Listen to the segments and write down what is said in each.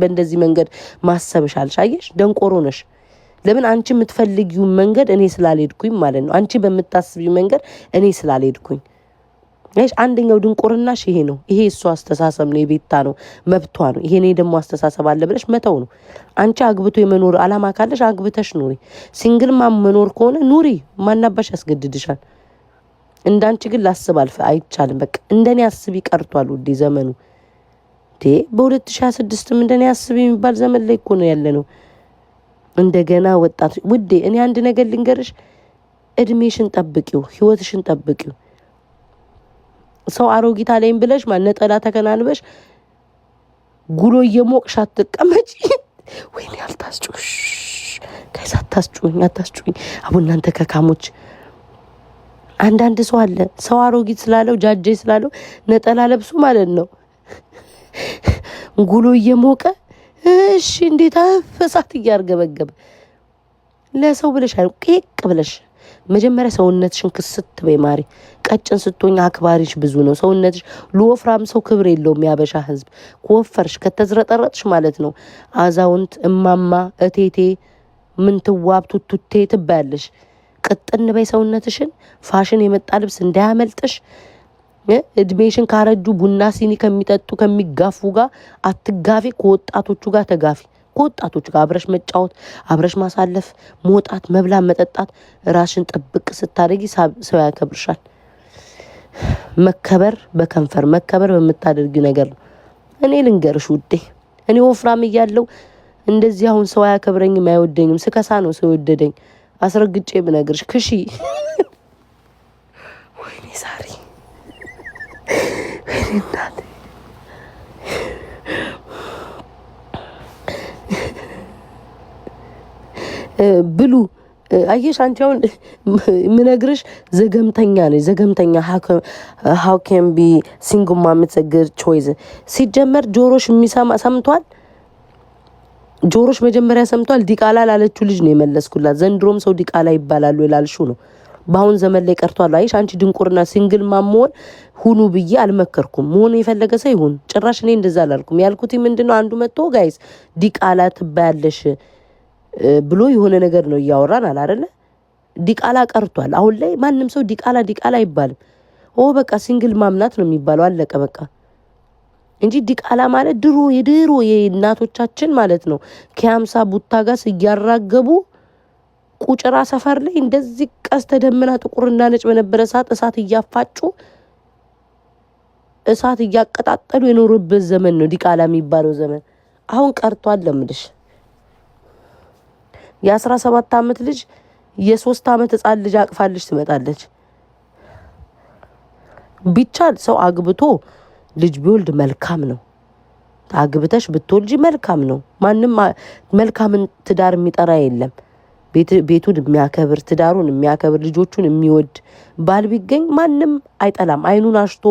በእንደዚህ መንገድ ማሰብሽ አልሻየሽ ደንቆሮ ነሽ ለምን አንቺ የምትፈልጊው መንገድ እኔ ስላልሄድኩኝ ማለት ነው አንቺ በመታስቢው መንገድ እኔ ስላልሄድኩኝ እሺ አንደኛው ድንቁርናሽ ይሄ ነው ይሄ እሱ አስተሳሰብ ነው የቤታ ነው መብቷ ነው ይሄ እኔ ደግሞ አስተሳሰብ አለ ብለሽ መተው ነው አንቺ አግብቶ የመኖር አላማ ካለሽ አግብተሽ ኑሪ ሲንግል ማም መኖር ከሆነ ኑሪ ማናባሽ ያስገድድሻል እንዳንቺ ግን ላስብ አልፈ አይቻልም በቃ እንደኔ አስብ ይቀርቷል ውዴ ዘመኑ በ2026 እንደኔ አስብ የሚባል ዘመን ላይ እኮ ነው ያለነው እንደገና ወጣት ውዴ እኔ አንድ ነገር ልንገርሽ እድሜሽን ጠብቂው ህይወትሽን ጠብቂው ሰው አሮጊታ ላይም ብለሽ ማነጠላ ተከናንበሽ ጉሎ የሞቅሽ አትቀመጪ ወይኔ አልታስጩሽ ከዛ አታስጩኝ አቡ እናንተ ከካሞች አንዳንድ ሰው አለ ሰው አሮጊት ስላለው ጃጄ ስላለው ነጠላ ለብሱ ማለት ነው ጉሎ የሞቀ እሺ እንዴት አፈሳት ያርገበገበ ለሰው ብለሽ አይቄቅ ብለሽ መጀመሪያ ሰውነትሽን ክስት በማሪ ቀጭን ስትሆኝ አክባሪሽ ብዙ ነው ሰውነትሽ ለወፍራም ሰው ክብር የለውም ያበሻ ህዝብ ኮፈርሽ ከተዝረጠረጥሽ ማለት ነው አዛውንት እማማ እቴቴ ምን ትዋብቱ ቱቴ ትባያለሽ ቅጥን በይ ሰውነትሽን ፋሽን የመጣ ልብስ እንዳያመልጥሽ እድሜሽን ካረጁ ቡና ሲኒ ከሚጠጡ ከሚጋፉ ጋር አትጋፊ ከወጣቶቹ ጋር ተጋፊ ከወጣቶቹ ጋር አብረሽ መጫወት አብረሽ ማሳለፍ መውጣት መብላት መጠጣት ራስሽን ጥብቅ ስታደርጊ ሰው ያከብርሻል መከበር በከንፈር መከበር በመታደርጊው ነገር ነው እኔ ልንገርሽ ውዴ እኔ ወፍራም እያለው እንደዚህ አሁን ሰው ያከብረኝም አይወደኝም ስከሳ ነው ሰው ወደደኝ አስረግጬ ብነግርሽ ክሺ ወይኔ ዛሬ ወይኔናት ብሉ አየሽ አንቺ አሁን ምነግርሽ ዘገምተኛ ነኝ ዘገምተኛ how can be single mom it's a good choice ሲጀመር ጆሮሽ የሚሰማ ሰምቷል ጆሮሽ መጀመሪያ ሰምቷል ዲቃላ ላለችው ልጅ ነው የመለስኩላት ዘንድሮም ሰው ዲቃላ ይባላሉ ይላልሹ ነው ባሁን ዘመን ላይ ቀርቷል አይሽ አንቺ ድንቁርና ሲንግል ማሞን ሁኑ ብዬ አልመከርኩም መሆን የፈለገ ሰው ይሁን ጭራሽ እኔ እንደዛ አላልኩም ያልኩት ምንድነው አንዱ መጥቶ ጋይስ ዲቃላ ትባያለሽ ብሎ የሆነ ነገር ነው ያወራን አይደለ ዲቃላ ቀርቷል አሁን ላይ ማንንም ሰው ዲቃላ ይባልም በቃ ሲንግል ማምናት ነው የሚባለው አለቀ በቃ እንጂ ዲቃላ ማለት የድሮ የእናቶቻችን ማለት ነው ከ50 ቡታ ጋር ሲያራገቡ ቁጭራ ሰፈር ላይ እንደዚህ ቀስተ ደመና ጥቁርና ነጭ በነበረ እሳት እያፋጩ እሳት እያቀጣጠሉ የኖሩበት ዘመን ነው ዲቃላ የሚባለው ዘመን አሁን ቀርቷል ለምልሽ የ17 አመት ልጅ የ3 አመት ህፃን ልጅ አቅፋልሽ ትመጣለች ቢቻል ሰው አግብቶ ልጅ ቢወልድ መልካም ነው አግብተሽ ብትወልጂ መልካም ነው ማንንም መልካምን ትዳር የሚጠራ የለም ቤቱን የሚያከብር ትዳሩን የሚያከብር ልጆቹን የሚወድ ባል ቢገኝ ማንንም አይጠላም አይኑን አሽቶ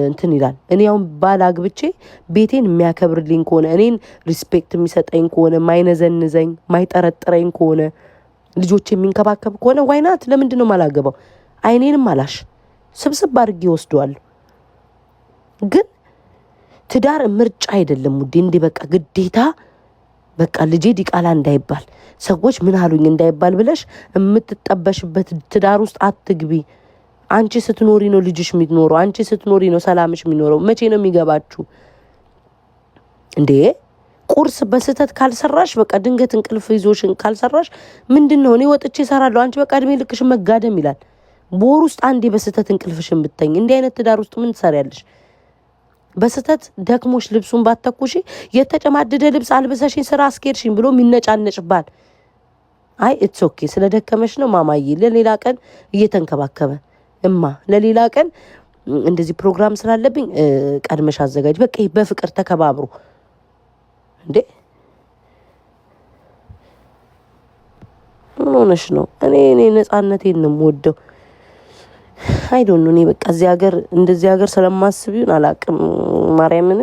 እንትን ይላል እኔ ያው ባል አግብቼ ቤቴን የሚያከብርልኝ ከሆነ እኔን ሪስፔክት የሚሰጠኝ ከሆነ ማይነዘንዘኝ ማይጠረጥረኝ ከሆነ ልጆች የሚንከባከብ ከሆነ ዋይናት ለምንድነው ማላገባው አይኔንም አላሽ ስብስብ አድርጌ ወስደዋለሁ ግን ትዳር ምርጫ አይደለም ውዴ እንዴ በቃ ግዴታ በቃ ልጄ ዲቃላ እንዳይባል ሰዎች ምን አሉኝ እንዳይባል ብለሽ የምትጠበሽበት ትዳር ውስጥ አትግቢ አንቺ ስትኖሪ ነው ልጅሽ የሚኖረው አንቺ ስትኖሪ ነው ሰላምሽ የሚኖረው መቼ ነው የሚገባችሁ እንዴ ቁርስ በስተት ካልሰራሽ በቃ ድንገት እንቅልፍ ይዞሽን ካልሰራሽ ምንድነው እኔ ወጥቼ ሰራለሁ አንቺ በቃ እድሜ ልክሽ መጋደም ይላል ቦር ውስጥ አንዴ በስተት እንቅልፍሽን ብትተኝ እንዴ አይነት ትዳር ውስጥ ምን ትሰሪያለሽ በስተት ደክሞሽ ልብሱን ባተኩሽ የተጨማደደ ልብስ አልበሰሽኝ ስራ አስኬድሽኝ ብሎ ሚነጫነጭባል አይ ኢትስ ኦኬ ስለደከመሽ ነው ማማዬ ለሌላ ቀን እየተንከባከበ እማ ለሌላ ቀን እንደዚህ ፕሮግራም ስላለብኝ ቀድመሽ አዘጋጅ በቃ በፍቅር ተከባብሩ እንዴ ምን ሆነሽ ነው እኔ ነፃነቴን ነው የምወደው አይ ዶንት ኖ እኔ በቃ እዚህ ሀገር እንደዚህ ሀገር ስለማስብ ይሁን አላቅም ማርያምን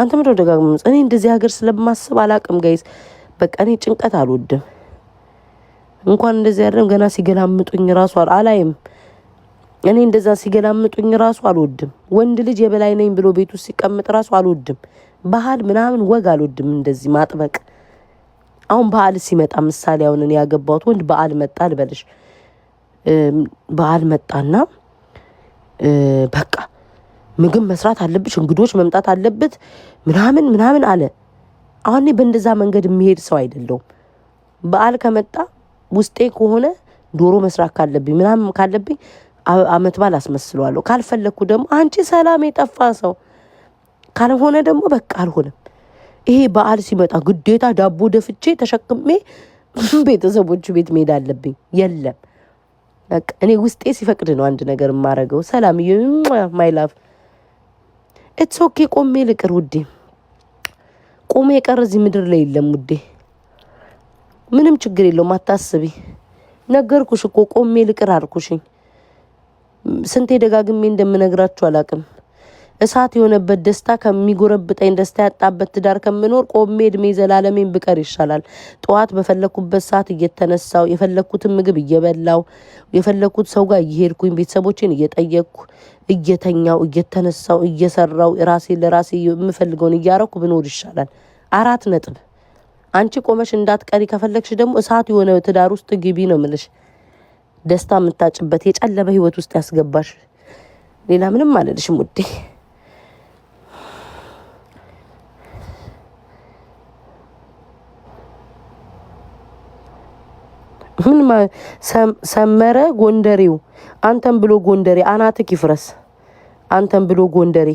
አንተ ምን ደጋግሞ እኔ እንደዚህ ሀገር ስለማስብ አላቅም ጋይስ በቃ እኔ ጭንቀት አልወድም እንኳን እንደዚህ ያደረም ገና ሲገላምጡኝ ራሱ አላይም እኔ እንደዛ ሲገላምጡኝ ራሱ አልወድም። ወንድ ልጅ የበላይ ነኝ ብሎ ቤቱ ሲቀመጥ ራሱ አልወድም። ባህል ምናምን ወግ አልወድም እንደዚህ ማጥበቅ። አሁን በዓል ሲመጣ ምሳሌ አሁን እኔ ያገባሁት ወንድ በዓል መጣ ልበልሽ፣ በዓል መጣና በቃ ምግብ መስራት አለብሽ፣ እንግዶች መምጣት አለበት ምናምን ምናምን አለ። አሁን እኔ በእንደዛ መንገድ የሚሄድ ሰው አይደለሁም። በዓል ከመጣ ውስጤ ከሆነ ዶሮ መስራት ካለብኝ ምናምን ካለብኝ አመት በዓል አስመስለዋለሁ። ካልፈለግኩ ደግሞ አንቺ ሰላም የጠፋ ሰው ካልሆነ ደግሞ በቃ አልሆነም። ይሄ በዓል ሲመጣ ግዴታ ዳቦ ደፍቼ ተሸክሜ ቤተሰቦቹ ቤት መሄድ አለብኝ የለም። በቃ እኔ ውስጤ ሲፈቅድ ነው አንድ ነገር የማረገው። ሰላም ማይ ላቭ ኢትስ ኦኬ። ቆሜ ልቅር ውዴ፣ ቆሜ የቀረ እዚህ ምድር ላይ የለም ውዴ። ምንም ችግር የለውም አታስቢ። ነገርኩሽ እኮ ቆሜ ልቅር አልኩሽኝ። ስንቴ ደጋግሜ እንደምነግራችሁ አላቅም። እሳት የሆነበት ደስታ ከሚጎረብጠኝ ደስታ ያጣበት ትዳር ከምኖር ቆሜ እድሜ ዘላለሜን ብቀር ይሻላል። ጠዋት በፈለኩበት ሰዓት እየተነሳው የፈለኩትን ምግብ እየበላው የፈለኩት ሰው ጋር እየሄድኩኝ ቤተሰቦቼን እየጠየቅኩ እየተኛው እየተነሳው እየሰራው ራሴ ለራሴ የምፈልገውን እያረኩ ብኖር ይሻላል። 4 ነጥብ። አንቺ ቆመሽ እንዳትቀሪ ከፈለግሽ ደግሞ እሳት የሆነ ትዳር ውስጥ ግቢ ነው ምልሽ። ደስታ የምታጭበት የጨለመ ህይወት ውስጥ ያስገባሽ። ሌላ ምንም አልልሽም ውዴ። ምን ሰመረ ጎንደሬው አንተን ብሎ ጎንደሬ አናትክ ይፍረስ። አንተን ብሎ ጎንደሬ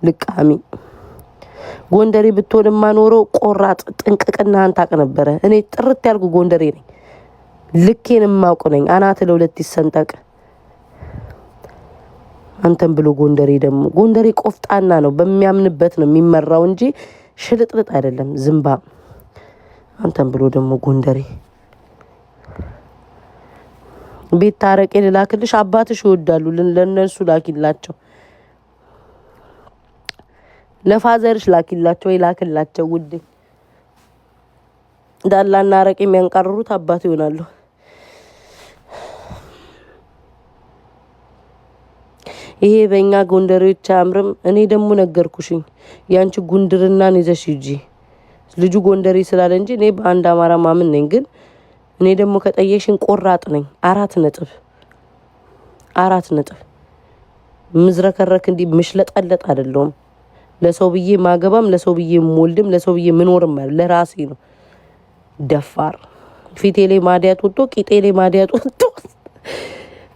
ልቃሚ። ጎንደሬ ብትሆንማ ኖሮ ቆራጥ ጥንቅቅና አንታቅ ነበረ። እኔ ጥርት ያልኩ ጎንደሬ ነኝ። ልኬን ማውቅ ነኝ። አናት ለሁለት ይሰንጠቅ። አንተን ብሎ ጎንደሬ ደግሞ ጎንደሬ ቆፍጣና ነው። በሚያምንበት ነው የሚመራው እንጂ ሽልጥልጥ አይደለም ዝምባ። አንተን ብሎ ደግሞ ጎንደሬ ቤት ታረቄ ልላክልሽ። አባትሽ ይወዳሉ ለነሱ ላኪላቸው። ለፋዘርሽ ላኪላቸው ይላክላቸው ውዴ። ዳላና አረቄ የሚያንቀርሩት አባት ይሆናሉ። ይሄ በእኛ ጎንደሬዎች አያምርም። እኔ ደግሞ ነገርኩሽኝ ያንቺ ጉንድርናን ይዘሽ ሂጂ። ልጁ ጎንደሬ ስላለ እንጂ እኔ በአንድ አማራ ማምን ነኝ። ግን እኔ ደግሞ ከጠየሽን ቆራጥ ነኝ። 4 ነጥብ 4 ነጥብ። ምዝረከረክ እንዲ ምሽለጠለጥ አይደለሁም። ለሰው ብዬ ማገባም ለሰው ብዬ ሞልድም ለሰው ብዬ ምኖርም ለራሴ ነው። ደፋር ፊቴ ላይ ማዲያት ወጥቶ ቂጤ ላይ ማዲያት ወጥቶ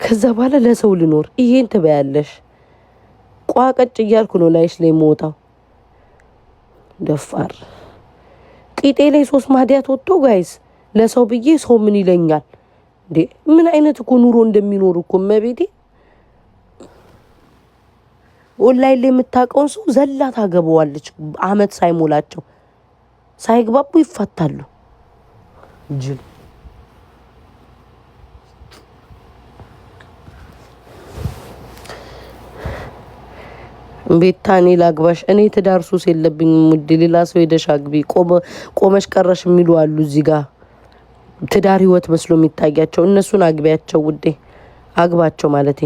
ከዛ በኋላ ለሰው ልኖር ይሄን ትበያለሽ። ቋቀጭ እያልኩ ነው ላይሽ ላይ ሞታው። ደፋር ቂጤ ላይ 3 ማዲያት ወጥቶ ጋይስ ለሰው ብዬ ሰው ምን ይለኛል እንዴ? ምን አይነት እኮ ኑሮ እንደሚኖር እኮ መቤቴ። ኦንላይን ላይ የምታውቀውን ሰው ዘላ ታገባዋለች። አመት ሳይሞላቸው ሳይግባቡ ይፋታሉ። ጅል ቤታ እኔ ላግባሽ። እኔ ትዳር ሱስ የለብኝም ውዴ። ሌላ ሰው ሄደሽ አግቢ። ቆመሽ ቀረሽ የሚሉ አሉ እዚህ ጋር ትዳር ህይወት መስሎ የሚታያቸው እነሱን አግቢያቸው ውዴ። አግባቸው ማለቴ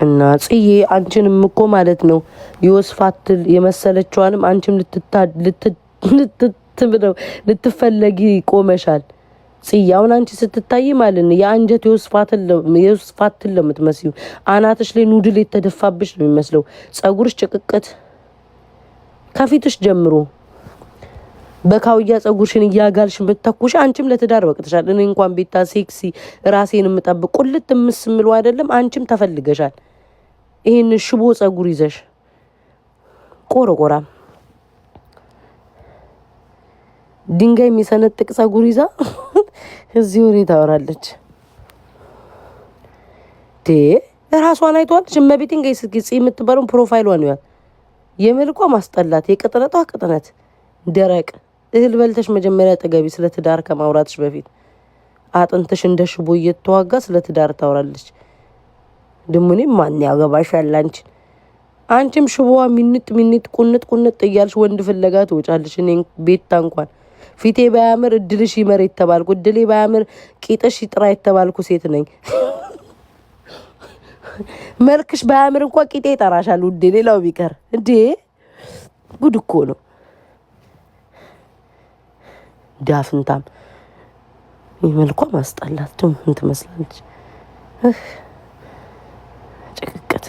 እና ጽዬ አንቺንም እኮ ማለት ነው የወስፋትል የመሰለችዋንም አንቺም ልትፈለጊ ቆመሻል። ጽዬ አሁን አንቺ ስትታይ ማለት ነው የአንጀት የወስፋትል ነው የምትመስዩ። አናትሽ ላይ ኑድል የተደፋብሽ ነው የሚመስለው። ጸጉርሽ ጭቅቅት ከፊትሽ ጀምሮ በካውያ ጸጉርሽን እያጋልሽ ብትተኩሽ አንቺም ለትዳር በቅተሻል። እኔ እንኳን ቤታ ሴክሲ ራሴን የምጠብቅ ቁልት የምስምለው አይደለም። አንቺም ተፈልገሻል። ይሄን ሽቦ ጸጉር ይዘሽ ቆረቆራም ድንጋይ የሚሰነጥቅ ጸጉር ይዛ እዚህ ወሬ ታወራለች። ራሷን አይቷለች። እመቤቴን ጋር ስግጽ የምትባለው ፕሮፋይሏን ነው የመልኳ ማስጠላት፣ የቅጥነቷ ቅጥነት ደረቅ። እህል በልተሽ መጀመሪያ ጠገቢ። ስለ ትዳር ከማውራትሽ በፊት አጥንትሽ እንደ ሽቦ እየተዋጋ ስለ ትዳር ታወራለች። ድሙኔ ማን ያገባሻል አንቺ? አንቺም ሽቦዋ ሚንጥ ቁንጥ እያልሽ ወንድ ፍለጋ ትወጫለሽ። እኔ ቤታ እንኳን ፊቴ ባያምር እድልሽ ይመር የተባልኩ እድሌ ባያምር ቂጥሽ ይጥራ የተባልኩ ሴት ነኝ። መልክሽ ባያምር እንኳን ቂጤ ይጠራሻል ውዴ። ሌላው ቢቀር እንዴ ጉድ እኮ ነው። ዳፍንታም መልኳ ማስጠላት ደም ምን ትመስላለች? ጭቅቅት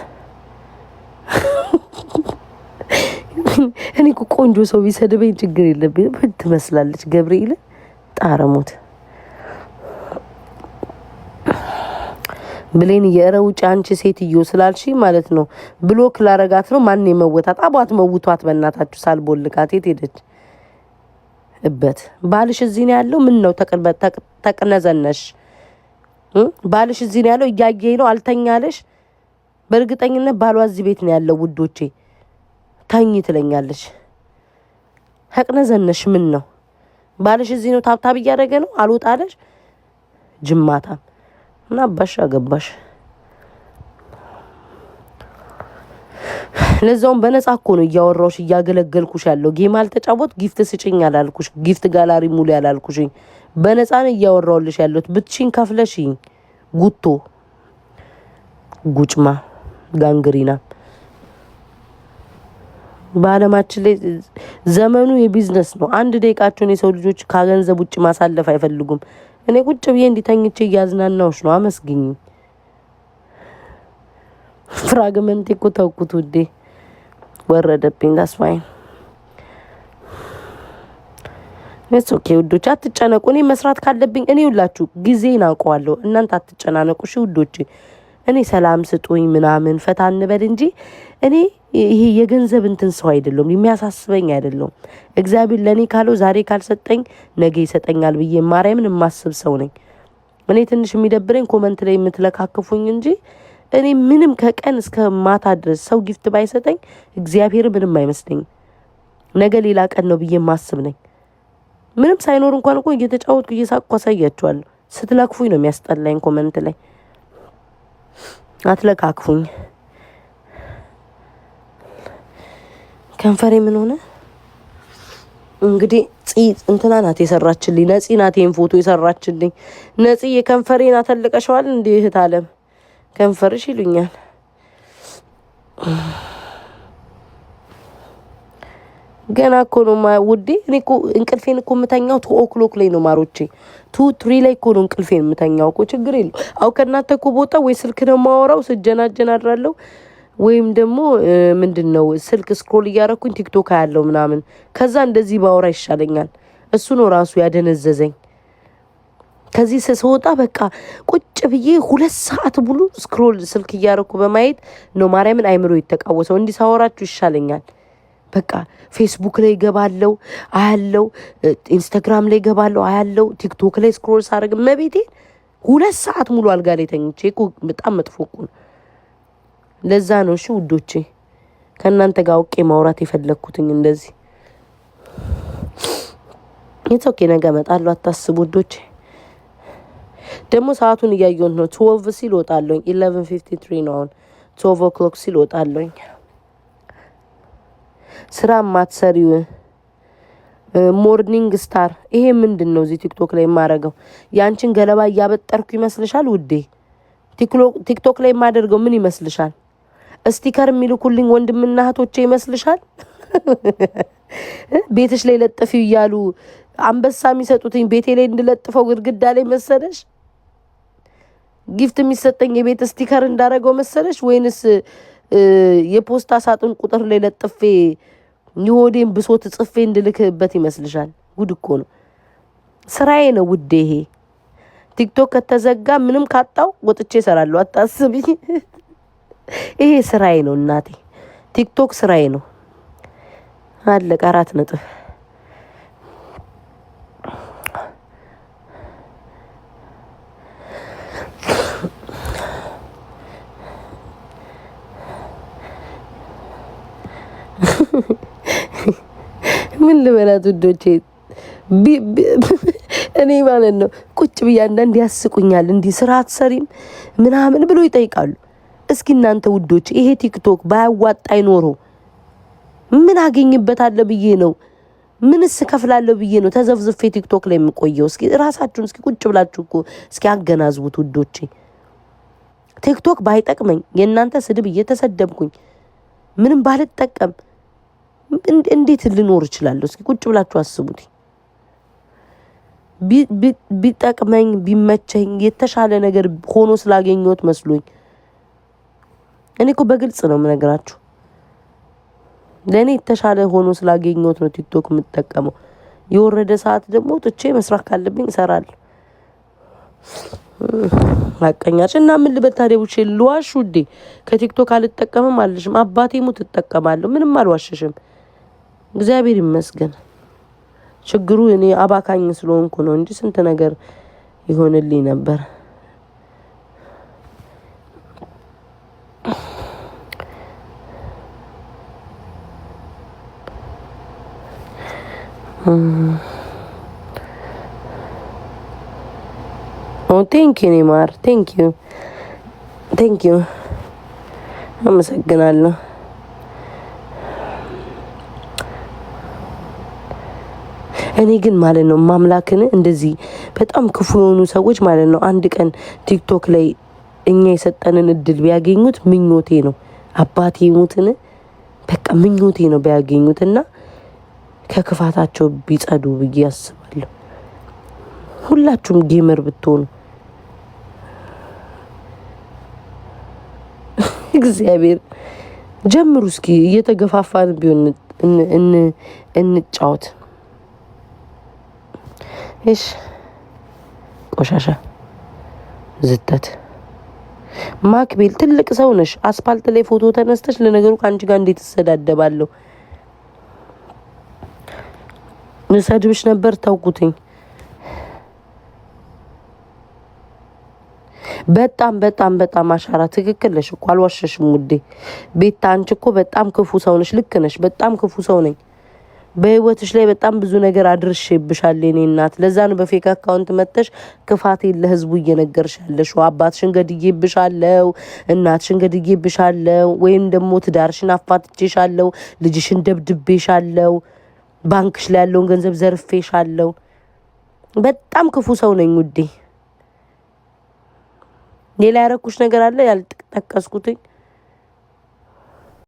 እኔ እኮ ቆንጆ ሰው ቢሰድበኝ ችግር የለብኝም። ምን ትመስላለች? ገብርኤል ጣረሞት ብሌን የረውጭ አንቺ ሴትዮ ስላልሽ ማለት ነው ብሎክ ላረጋት ነው። ማን የመወታት አቧት መውቷት በእናታችሁ ሳልቦልቃት የት ሄደች? እበት ባልሽ እዚህ ነው ያለው። ምን ነው ተቅነዘነሽ? ባልሽ እዚህ ነው ያለው። እያየኝ ነው አልተኛለሽ። በእርግጠኝነት ባሏ እዚህ ቤት ነው ያለው ውዶቼ። ተኝ ትለኛለች። ተቅነዘነሽ ምን ነው? ባልሽ እዚህ ነው ታብታብ እያደረገ ነው አልወጣለሽ። ጅማታም እና አባሽ አገባሽ። ለዛውም በነጻ እኮ ነው እያወራሁሽ እያገለገልኩሽ ያለው። ጌም አልተጫወት ጊፍት ስጭኝ አላልኩሽ። ጊፍት ጋላሪ ሙሉ ያላልኩሽኝ በነጻ ነው እያወራሁልሽ ያለሁት። ብትሽኝ ከፍለሽኝ ጉቶ ጉጭማ ጋንግሪና። በአለማችን ላይ ዘመኑ የቢዝነስ ነው። አንድ ደቂቃቸውን የሰው ልጆች ከገንዘብ ውጭ ማሳለፍ አይፈልጉም። እኔ ቁጭ ብዬ እንዲተኝቼ እያዝናናሁሽ ነው። አመስግኝ። ፍራግመንቴ እኮ ተውኩት ውዴ፣ ወረደብኝ። ታስፋይን እሱ ኦኬ ውዶች፣ አትጨነቁ። እኔ መስራት ካለብኝ እኔ ሁላችሁ ጊዜን አውቀዋለሁ። እናንተ አትጨናነቁ እሺ ውዶች። እኔ ሰላም ስጡኝ ምናምን ፈታ እንበል እንጂ እኔ ይሄ የገንዘብ እንትን ሰው አይደለም፣ የሚያሳስበኝ አይደለም። እግዚአብሔር ለኔ ካለው ዛሬ ካልሰጠኝ ነገ ይሰጠኛል ብዬ ማርያምን የማስብ ሰው ነኝ። እኔ ትንሽ የሚደብረኝ ኮመንት ላይ የምትለካክፉኝ እንጂ እኔ ምንም ከቀን እስከ ማታ ድረስ ሰው ጊፍት ባይሰጠኝ እግዚአብሔር ምንም አይመስለኝም። ነገ ሌላ ቀን ነው ብዬ ማስብ ነኝ። ምንም ሳይኖር እንኳን እኮ እየተጫወትኩ እየሳቅኩ አሳያችኋለሁ። ስትለክፉኝ ነው የሚያስጠላኝ ኮመንት ላይ። አትለካክፉኝ። ከንፈሬ ምን ሆነ እንግዲህ? እንትና ናት የሰራችልኝ፣ ነፂ ናት ይሄን ፎቶ የሰራችልኝ። ነፂ የከንፈሬን አተልቀሽዋል እንዴ እህት አለም? ከንፈርሽ ይሉኛል። ገና እኮ ነው ውዴ። እኔ እኮ እንቅልፌን እኮ የምተኛው 2 ላይ ነው ማሮቼ። 2-3 ላይ እኮ ነው እንቅልፌን የምተኛው እኮ። ችግር የለው። አው ከእናንተ እኮ ቦታ ወይ ስልክ ነው የማወራው ስጀናጀን አድራለሁ፣ ወይም ደግሞ ምንድነው ስልክ ስክሮል እያረኩኝ ቲክቶክ ያለው ምናምን። ከዛ እንደዚህ ባወራ ይሻለኛል። እሱ ነው ራሱ ያደነዘዘኝ። ከዚህ ስወጣ በቃ ቁጭ ብዬ 2 ሰዓት ሙሉ ስክሮል ስልክ እያረኩ በማየት ነው ማርያምን አይምሮ የተቃወሰው። እንዲህ ሳወራችሁ ይሻለኛል። በቃ ፌስቡክ ላይ ገባለው አያለው፣ ኢንስታግራም ላይ ገባለው አያለው፣ ቲክቶክ ላይ ስክሮል ሳረግ መቤቴ 2 ሰዓት ሙሉ አልጋ ላይ ተኝቼ እኮ በጣም መጥፎ እኮ ነው። ለዛ ነው እሺ ውዶቼ ከእናንተ ጋር አውቄ ማውራት የፈለግኩትኝ እንደዚህ። ኦኬ ነገ እመጣለሁ አታስቡ ውዶቼ። ደግሞ ሰዓቱን እያየሁት ነው። 12 ሲል ወጣለሁኝ። 11:53 ነው አሁን። 12 o'clock ሲል ወጣለሁኝ። ስራ ማትሰሪው ሞርኒንግ ስታር ይሄ ምንድን ነው? እዚህ ቲክቶክ ላይ የማረገው ያንቺን ገለባ እያበጠርኩ ይመስልሻል ውዴ? ቲክቶክ ላይ የማደርገው ምን ይመስልሻል? ስቲከር የሚልኩልኝ ወንድምና እህቶቼ ይመስልሻል? ቤትሽ ላይ ለጥፊው እያሉ አንበሳ የሚሰጡትኝ ቤቴ ላይ እንድለጥፈው ግድግዳ ላይ መሰለሽ? ጊፍት የሚሰጠኝ የቤት ስቲከር እንዳረገው መሰለሽ? ወይንስ የፖስታ ሳጥን ቁጥር ላይ ለጥፌ የሆዴን ብሶት ጽፌ እንድልክበት ይመስልሻል? ጉድ እኮ ነው። ስራዬ ነው ውዴ ይሄ። ቲክቶክ ከተዘጋ ምንም ካጣው ወጥቼ እሰራለሁ፣ አታስቢ። ይሄ ስራዬ ነው እናቴ። ቲክቶክ ስራዬ ነው። አለቀ። 4 ነጥብ። ምን ልበላት ውዶቼ? እኔ ማለት ነው ቁጭ ብዬ አንዳንድ ያስቁኛል። እንዲህ ስራ አትሰሪም ምናምን ብሎ ይጠይቃሉ። እስኪ እናንተ ውዶች ይሄ ቲክቶክ ባያዋጣኝ ኖሮ ምን አገኝበታለሁ ብዬ ነው ምንስ ከፍላለሁ ብዬ ነው ተዘፍዝፌ ቲክቶክ ላይ የምቆየው? እስኪ ራሳችሁን እስኪ ቁጭ ብላችሁ እኮ እስኪ አገናዝቡት ውዶቼ። ቲክቶክ ባይጠቅመኝ የእናንተ ስድብ እየተሰደብኩኝ ምንም ባልጠቀም እንዴት ልኖር እችላለሁ? እስኪ ቁጭ ብላችሁ አስቡት። ቢጠቅመኝ ቢመቸኝ የተሻለ ነገር ሆኖ ስላገኘሁት መስሎኝ። እኔ እኮ በግልጽ ነው የምነግራችሁ። ለእኔ የተሻለ ሆኖ ስላገኘሁት ነው ቲክቶክ የምጠቀመው። የወረደ ሰዓት ደግሞ ጥቼ መስራት ካለብኝ እሰራለሁ። ማቀኛጭ እና ምን ልበል ታዲያ? ውጪ ልዋሽ ውዴ? ከቲክቶክ አልጠቀምም አልሽም። አባቴ ሙት እጠቀማለሁ። ምንም አልዋሽሽም። እግዚአብሔር ይመስገን። ችግሩ እኔ አባካኝ ስለሆንኩ ነው እንጂ ስንት ነገር ይሆንልኝ ነበር። ቴንክ ዩ ኔማር፣ ቴንክ ዩ አመሰግናለሁ። እኔ ግን ማለት ነው ማምላክን እንደዚህ በጣም ክፉ የሆኑ ሰዎች ማለት ነው አንድ ቀን ቲክቶክ ላይ እኛ የሰጠንን እድል ቢያገኙት ምኞቴ ነው። አባቴ ይሙትን በቃ ምኞቴ ነው ቢያገኙትና ከክፋታቸው ቢጸዱ ብዬ አስባለሁ። ሁላችሁም ጌመር ብትሆኑ እግዚአብሔር ጀምሩ እስኪ እየተገፋፋን ቢሆን እንጫወት። እሺ ቆሻሻ ዝተት ማክቤል ትልቅ ሰው ነሽ። አስፓልት ላይ ፎቶ ተነስተሽ ለነገሩ ካንቺ ጋር እንዴት ተሰዳደባለሁ? ንሰድብሽ ነበር ተውኩትኝ። በጣም አሻራ ትክክል ነሽ እኮ አልዋሸሽም ውዴ። ቤታ አንቺ እኮ በጣም ክፉ ሰው ነሽ። ልክ ነሽ። በጣም ክፉ ሰው ነኝ። በህይወትሽ ላይ በጣም ብዙ ነገር አድርሼብሻለሁ የኔ እናት። ለዛ ነው በፌክ አካውንት መጥተሽ ክፋቴን ለህዝቡ እየነገርሽ ያለሽው። አባትሽን ገድዬብሻለሁ፣ እናትሽን ገድዬብሻለሁ፣ ወይም ደግሞ ትዳርሽን አፋትቼሻለሁ፣ ልጅሽን ደብድቤሻለሁ፣ ባንክሽ ላይ ያለውን ገንዘብ ዘርፌሻለሁ። በጣም ክፉ ሰው ነኝ ውዴ። ሌላ ያረኩሽ ነገር አለ ያልጠቀስኩትኝ?